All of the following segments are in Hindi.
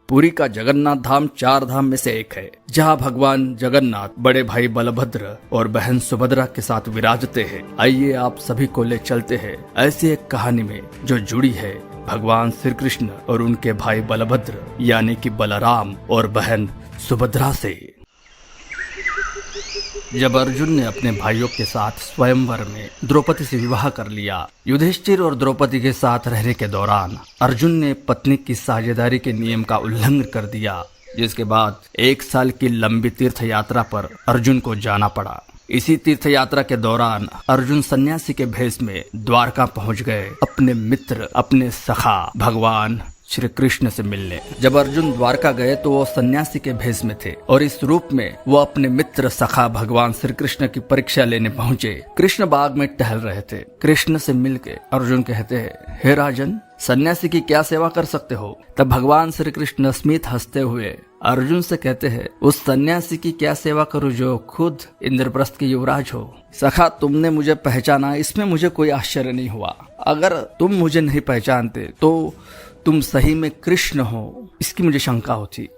पुरी का जगन्नाथ धाम 4 धाम में से एक है, जहां भगवान जगन्नाथ बड़े भाई बलभद्र और बहन सुभद्रा के साथ विराजते हैं। आइए आप सभी को ले चलते हैं ऐसी एक कहानी में जो जुड़ी है भगवान श्री कृष्ण और उनके भाई बलभद्र यानी कि बलराम और बहन सुभद्रा से। जब अर्जुन ने अपने भाइयों के साथ स्वयंवर में द्रौपदी से विवाह कर लिया, युधिष्ठिर और द्रौपदी के साथ रहने के दौरान अर्जुन ने पत्नी की साझेदारी के नियम का उल्लंघन कर दिया, जिसके बाद 1 साल की लंबी तीर्थ यात्रा पर अर्जुन को जाना पड़ा। इसी तीर्थ यात्रा के दौरान अर्जुन सन्यासी के भेष में द्वारका पहुंच गए अपने मित्र, अपने सखा भगवान श्री कृष्ण से मिलने। जब अर्जुन द्वारका गए तो वो सन्यासी के भेष में थे और इस रूप में वो अपने मित्र सखा भगवान श्री कृष्ण की परीक्षा लेने पहुंचे। कृष्ण बाग में टहल रहे थे। कृष्ण से मिलके अर्जुन कहते हैं, हे राजन, सन्यासी की क्या सेवा कर सकते हो? तब भगवान श्री कृष्ण स्मित हंसते हुए अर्जुन से कहते हैं, उस सन्यासी की क्या सेवा करूं जो खुद इंद्रप्रस्थ के युवराज हो। सखा, तुमने मुझे पहचाना, इसमें मुझे कोई आश्चर्य नहीं हुआ। अगर तुम मुझे नहीं पहचानते तो तुम सही में कृष्ण हो, इसकी मुझे शंका होती।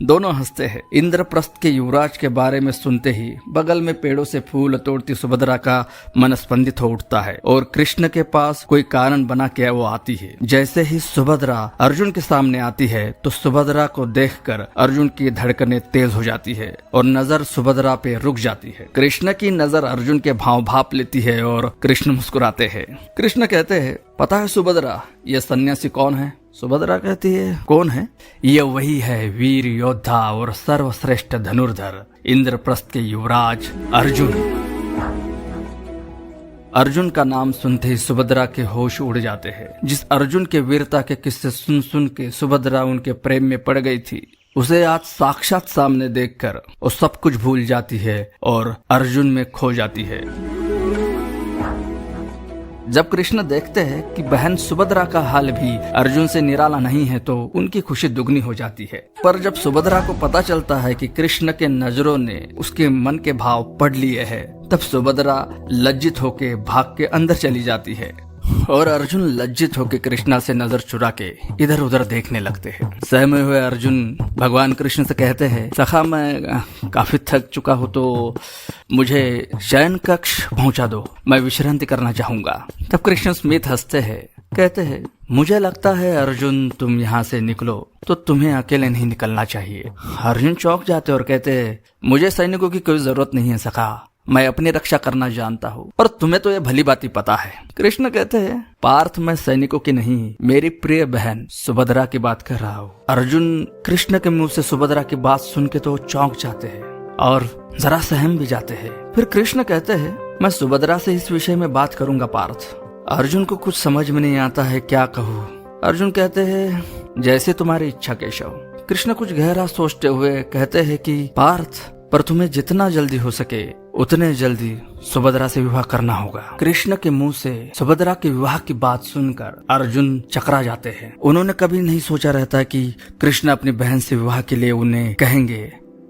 दोनों हंसते हैं। इंद्रप्रस्थ के युवराज के बारे में सुनते ही बगल में पेड़ों से फूल तोड़ती सुभद्रा का मन स्पंदित हो उठता है और कृष्ण के पास कोई कारण बना के वो आती है। जैसे ही सुभद्रा अर्जुन के सामने आती है तो सुभद्रा को देखकर अर्जुन की धड़कनें तेज हो जाती है और नजर सुभद्रा पे रुक जाती है। कृष्ण की नजर अर्जुन के भाव भाप लेती है और कृष्ण मुस्कुराते हैं। कृष्ण कहते हैं, पता है सुभद्रा, ये सन्यासी कौन है? सुभद्रा कहती है, कौन है? ये वही है वीर योद्धा और सर्वश्रेष्ठ धनुर्धर इंद्रप्रस्थ के युवराज अर्जुन। अर्जुन का नाम सुनते ही सुभद्रा के होश उड़ जाते हैं। जिस अर्जुन के वीरता के किस्से सुन सुन के सुभद्रा उनके प्रेम में पड़ गई थी, उसे आज साक्षात सामने देखकर वो सब कुछ भूल जाती है और अर्जुन में खो जाती है। जब कृष्ण देखते हैं कि बहन सुभद्रा का हाल भी अर्जुन से निराला नहीं है तो उनकी खुशी दुगनी हो जाती है। पर जब सुभद्रा को पता चलता है कि कृष्ण के नजरों ने उसके मन के भाव पढ़ लिए हैं, तब सुभद्रा लज्जित होके भाग के अंदर चली जाती है और अर्जुन लज्जित होकर कृष्णा से नजर चुरा के इधर उधर देखने लगते हैं। सहमे हुए अर्जुन भगवान कृष्ण से कहते हैं, सखा, मैं काफी थक चुका हूँ तो मुझे शयन कक्ष पहुंचा दो, मैं विश्रांति करना चाहूंगा। तब कृष्ण स्मित हंसते हैं, कहते हैं, मुझे लगता है अर्जुन, तुम यहाँ से निकलो तो तुम्हें अकेले नहीं निकलना चाहिए। अर्जुन चौंक जाते और कहते हैं, मुझे सैनिकों की कोई जरूरत नहीं है सखा, मैं अपनी रक्षा करना जानता हूँ और तुम्हें तो ये भली बात ही पता है। कृष्ण कहते हैं, पार्थ, मैं सैनिकों की नहीं, मेरी प्रिय बहन सुभद्रा की बात कर रहा हूँ। अर्जुन कृष्ण के मुंह से सुभद्रा की बात सुन के तो चौंक जाते हैं और जरा सहम भी जाते हैं। फिर कृष्ण कहते हैं, मैं सुभद्रा से इस विषय में बात करूंगा पार्थ। अर्जुन को कुछ समझ में नहीं आता है क्या कहूँ। अर्जुन कहते हैं, जैसे तुम्हारी इच्छा केशव। कृष्ण कुछ गहरा सोचते हुए कहते हैं कि पार्थ, पर तुम्हें जितना जल्दी हो सके उतने जल्दी सुभद्रा से विवाह करना होगा। कृष्ण के मुंह से सुभद्रा के विवाह की बात सुनकर अर्जुन चकरा जाते हैं। उन्होंने कभी नहीं सोचा रहता कि कृष्ण अपनी बहन से विवाह के लिए उन्हें कहेंगे।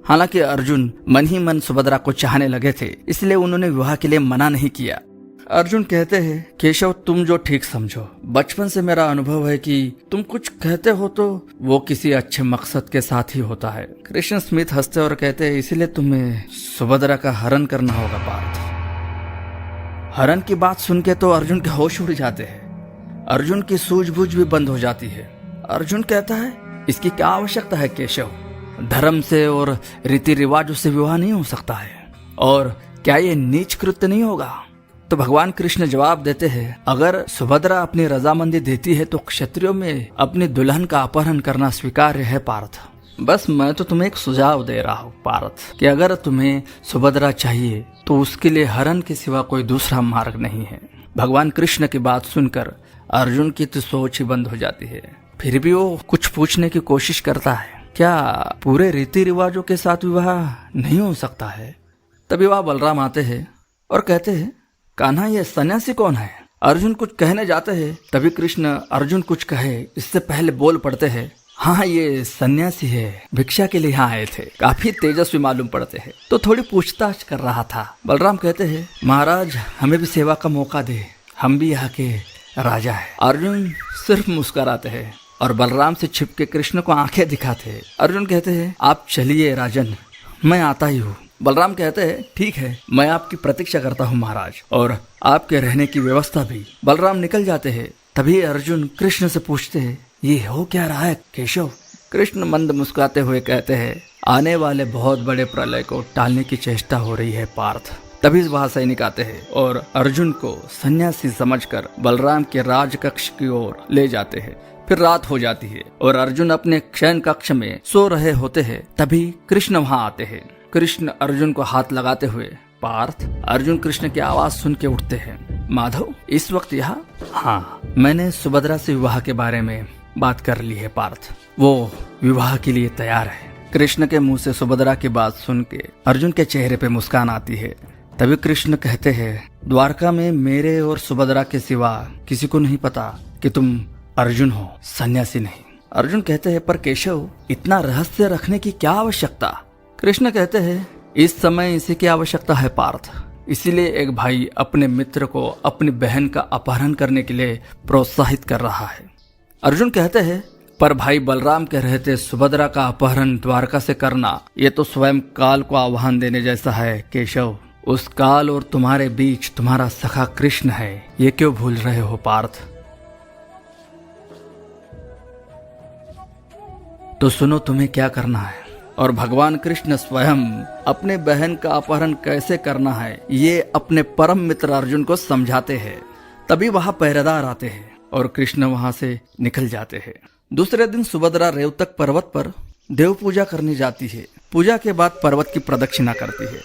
हालांकि अर्जुन मन ही मन सुभद्रा को चाहने लगे थे, इसलिए उन्होंने विवाह के लिए मना नहीं किया। अर्जुन कहते हैं, केशव, तुम जो ठीक समझो। बचपन से मेरा अनुभव है कि तुम कुछ कहते हो तो वो किसी अच्छे मकसद के साथ ही होता है। कृष्ण स्मित हंसते और कहते हैं, इसीलिए तुम्हें सुभद्रा का हरण करना होगा पार्थ। हरण की बात सुन के तो अर्जुन के होश उड़ जाते हैं। अर्जुन की सूझबूझ भी बंद हो जाती है। अर्जुन कहता है, इसकी क्या आवश्यकता है केशव? धर्म से और रीति रिवाजों से विवाह नहीं हो सकता है, और क्या ये नीच कृत्य नहीं होगा? तो भगवान कृष्ण जवाब देते हैं, अगर सुभद्रा अपनी रजामंदी देती है तो क्षत्रियों में अपनी दुल्हन का अपहरण करना स्वीकार्य है पार्थ। बस मैं तो तुम्हें एक सुझाव दे रहा हूँ पार्थ, कि अगर तुम्हें सुभद्रा चाहिए तो उसके लिए हरण के सिवा कोई दूसरा मार्ग नहीं है। भगवान कृष्ण की बात सुनकर अर्जुन की तो सोच ही बंद हो जाती है। फिर भी वो कुछ पूछने की कोशिश करता है, क्या पूरे रीति रिवाजों के साथ विवाह नहीं हो सकता है? तभी वह बलराम आते हैं और कहते हैं, कान्हा, ये सन्यासी कौन है? अर्जुन कुछ कहने जाते हैं, तभी कृष्ण अर्जुन कुछ कहे इससे पहले बोल पड़ते हैं, हाँ, ये सन्यासी है, भिक्षा के लिए यहाँ आए थे, काफी तेजस्वी मालूम पड़ते हैं, तो थोड़ी पूछताछ कर रहा था। बलराम कहते हैं, महाराज, हमें भी सेवा का मौका दे, हम भी यहाँ के राजा है। अर्जुन सिर्फ मुस्कुराते हैं और बलराम से छिपके कृष्ण को आंखें दिखाते हैं। अर्जुन कहते हैं, आप चलिए राजन, मैं आता ही हूँ। बलराम कहते हैं, ठीक है, मैं आपकी प्रतीक्षा करता हूँ महाराज, और आपके रहने की व्यवस्था भी। बलराम निकल जाते हैं। तभी अर्जुन कृष्ण से पूछते हैं, ये हो क्या रहा है केशव? कृष्ण मंद मुस्कुराते हुए कहते हैं, आने वाले बहुत बड़े प्रलय को टालने की चेष्टा हो रही है पार्थ। तभी वहां सैनिक आते हैं और अर्जुन को सन्यासी समझकर बलराम के राजकक्ष की ओर ले जाते हैं। फिर रात हो जाती है और अर्जुन अपने शयन कक्ष में सो रहे होते हैं। तभी कृष्ण वहां आते हैं। कृष्ण अर्जुन को हाथ लगाते हुए, पार्थ। अर्जुन कृष्ण की आवाज सुन के उठते हैं। माधव इस वक्त यहाँ? हाँ, मैंने सुभद्रा से विवाह के बारे में बात कर ली है पार्थ, वो विवाह के लिए तैयार है। कृष्ण के मुंह से सुभद्रा की बात सुन के अर्जुन के चेहरे पे मुस्कान आती है। तभी कृष्ण कहते हैं, द्वारका में मेरे और सुभद्रा के सिवा किसी को नहीं पता कि तुम अर्जुन हो, सन्यासी नहीं। अर्जुन कहते हैं, पर केशव इतना रहस्य रखने की क्या आवश्यकता? कृष्ण कहते हैं, इस समय इसी की आवश्यकता है पार्थ। इसीलिए एक भाई अपने मित्र को अपनी बहन का अपहरण करने के लिए प्रोत्साहित कर रहा है। अर्जुन कहते हैं, पर भाई बलराम के रहते सुभद्रा का अपहरण द्वारका से करना, ये तो स्वयं काल को आह्वान देने जैसा है केशव। उस काल और तुम्हारे बीच तुम्हारा सखा कृष्ण है, ये क्यों भूल रहे हो पार्थ? तो सुनो तुम्हें क्या करना है। और भगवान कृष्ण स्वयं अपने बहन का अपहरण कैसे करना है ये अपने परम मित्र अर्जुन को समझाते हैं। तभी वहां पहरेदार आते हैं और कृष्ण वहां से निकल जाते हैं। दूसरे दिन सुभद्रा रेवतक पर्वत पर देव पूजा करने जाती है। पूजा के बाद पर्वत की प्रदक्षिणा करती है,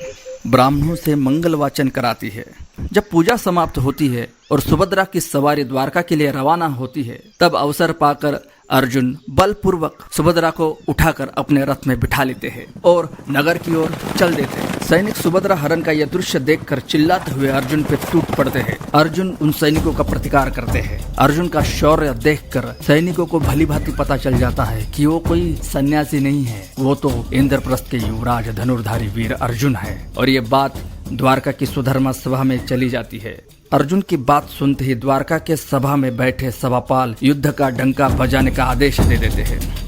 ब्राह्मणों से मंगल वाचन कराती है। जब पूजा समाप्त होती है और सुभद्रा की सवारी द्वारका के लिए रवाना होती है, तब अवसर पाकर अर्जुन बलपूर्वक सुभद्रा को उठाकर अपने रथ में बिठा लेते हैं और नगर की ओर चल देते हैं। सैनिक सुभद्रा हरण का यह दृश्य देखकर चिल्लाते हुए अर्जुन पे टूट पड़ते हैं। अर्जुन उन सैनिकों का प्रतिकार करते हैं। अर्जुन का शौर्य देखकर सैनिकों को भली भांति पता चल जाता है कि वो कोई सन्यासी नहीं है, वो तो इंद्रप्रस्थ के युवराज धनुर्धारी वीर अर्जुन है। और ये बात द्वारका की सुधर्मा सभा में चली जाती है। अर्जुन की बात सुनते ही द्वारका के सभा में बैठे सभापाल युद्ध का डंका बजाने का आदेश दे देते हैं।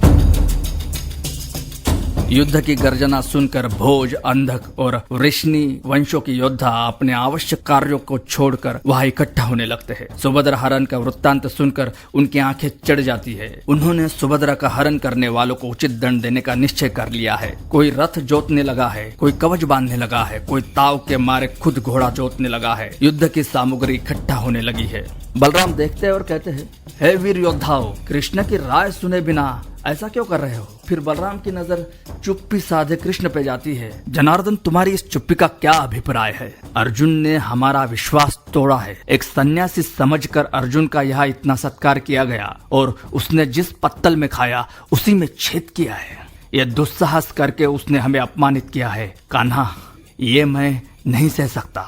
युद्ध की गर्जना सुनकर भोज, अंधक और वृष्णि वंशों के योद्धा अपने आवश्यक कार्यों को छोड़कर वहां इकट्ठा होने लगते हैं। सुभद्रा हरण का वृत्तांत सुनकर उनकी आंखें चढ़ जाती है। उन्होंने सुभद्रा का हरण करने वालों को उचित दंड देने का निश्चय कर लिया है। कोई रथ जोतने लगा है, कोई कवच बांधने लगा है, कोई ताव के मारे खुद घोड़ा जोतने लगा है। युद्ध की सामग्री इकट्ठा होने लगी है। बलराम देखते हैं और कहते हैं, हे वीर योद्धाओं, कृष्ण की राय सुने बिना ऐसा क्यों कर रहे हो? फिर बलराम की नजर चुप्पी साधे कृष्ण पे जाती है। जनार्दन, तुम्हारी इस चुप्पी का क्या अभिप्राय है? अर्जुन ने हमारा विश्वास तोड़ा है। एक सन्यासी समझकर अर्जुन का यहाँ इतना सत्कार किया गया और उसने जिस पत्तल में खाया उसी में छेद किया है। यह दुस्साहस करके उसने हमें अपमानित किया है। कान्हा, ये मैं नहीं सह सकता।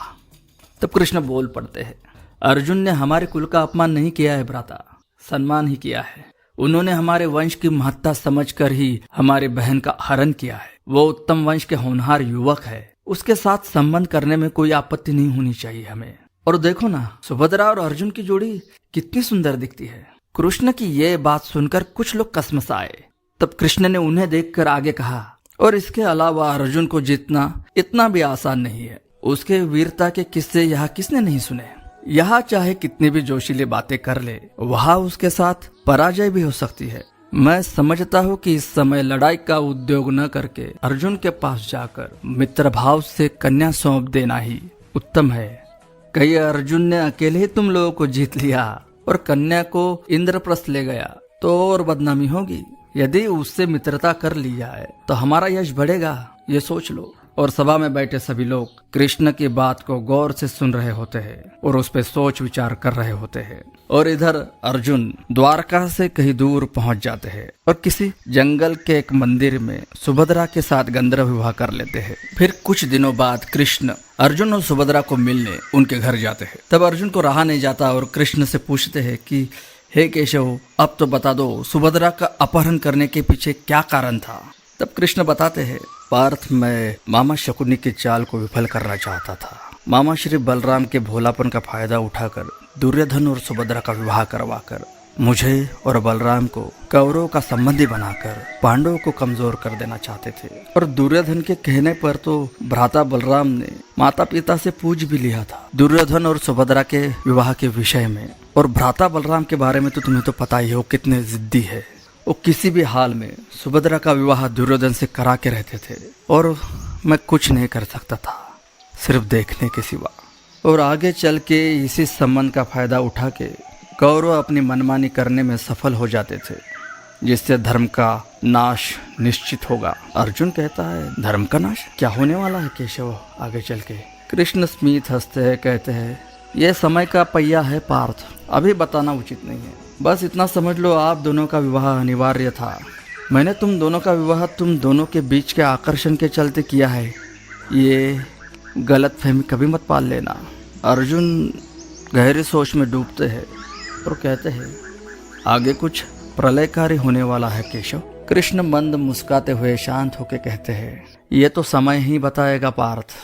तब कृष्ण बोल पड़ते हैं, अर्जुन ने हमारे कुल का अपमान नहीं किया है भ्राता, सम्मान ही किया है। उन्होंने हमारे वंश की महत्ता समझकर ही हमारे बहन का हरण किया है। वो उत्तम वंश के होनहार युवक है, उसके साथ संबंध करने में कोई आपत्ति नहीं होनी चाहिए हमें। और देखो ना, सुभद्रा और अर्जुन की जोड़ी कितनी सुंदर दिखती है। कृष्ण की ये बात सुनकर कुछ लोग कसमसाए। तब कृष्ण ने उन्हें देखकर आगे कहा, और इसके अलावा अर्जुन को जीतना इतना भी आसान नहीं है। उसके वीरता के किस्से यहाँ किसने नहीं सुने? यहाँ चाहे कितनी भी जोशीली बातें कर ले, वहाँ उसके साथ पराजय भी हो सकती है। मैं समझता हूँ कि इस समय लड़ाई का उद्योग न करके अर्जुन के पास जाकर मित्र भाव से कन्या सौंप देना ही उत्तम है। कहीं अर्जुन ने अकेले ही तुम लोगों को जीत लिया और कन्या को इंद्रप्रस्थ ले गया तो और बदनामी होगी। यदि उससे मित्रता कर ली जाए तो हमारा यश बढ़ेगा, ये सोच लो। और सभा में बैठे सभी लोग कृष्ण की बात को गौर से सुन रहे होते हैं और उस पर सोच विचार कर रहे होते हैं। और इधर अर्जुन द्वारका से कहीं दूर पहुंच जाते हैं और किसी जंगल के एक मंदिर में सुभद्रा के साथ गंधर्व विवाह कर लेते हैं। फिर कुछ दिनों बाद कृष्ण अर्जुन और सुभद्रा को मिलने उनके घर जाते हैं। तब अर्जुन को रहा नहीं जाता और कृष्ण से पूछते हैं कि हे केशव, अब तो बता दो, सुभद्रा का अपहरण करने के पीछे क्या कारण था? तब कृष्ण बताते हैं, पार्थ, मैं मामा शकुनी की चाल को विफल करना चाहता था। मामा श्री बलराम के भोलापन का फायदा उठाकर दुर्योधन और सुभद्रा का विवाह करवाकर मुझे और बलराम को कौरवों का संबंधी बनाकर पांडवों को कमजोर कर देना चाहते थे। और दुर्योधन के कहने पर तो भ्राता बलराम ने माता पिता से पूछ भी लिया था दुर्योधन और सुभद्रा के विवाह के विषय में। और भ्राता बलराम के बारे में तो तुम्हें तो पता ही हो कितने जिद्दी है। वो किसी भी हाल में सुभद्रा का विवाह दुर्योधन से करा के रहते थे और मैं कुछ नहीं कर सकता था सिर्फ देखने के सिवा। और आगे चल के इसी संबंध का फायदा उठा के कौरव अपनी मनमानी करने में सफल हो जाते थे, जिससे धर्म का नाश निश्चित होगा। अर्जुन कहता है धर्म का नाश क्या होने वाला है केशव आगे चल के? कृष्ण स्मित हंसते हैं, कहते हैं यह समय का पहिया है पार्थ, अभी बताना उचित नहीं है। बस इतना समझ लो आप दोनों का विवाह अनिवार्य था। मैंने तुम दोनों का विवाह तुम दोनों के बीच के आकर्षण के चलते किया है, ये गलत फहमी कभी मत पाल लेना। अर्जुन गहरी सोच में डूबते हैं और कहते हैं आगे कुछ प्रलयकारी होने वाला है केशव। कृष्ण मंद मुस्काते हुए शांत होकर कहते हैं ये तो समय ही बताएगा पार्थ।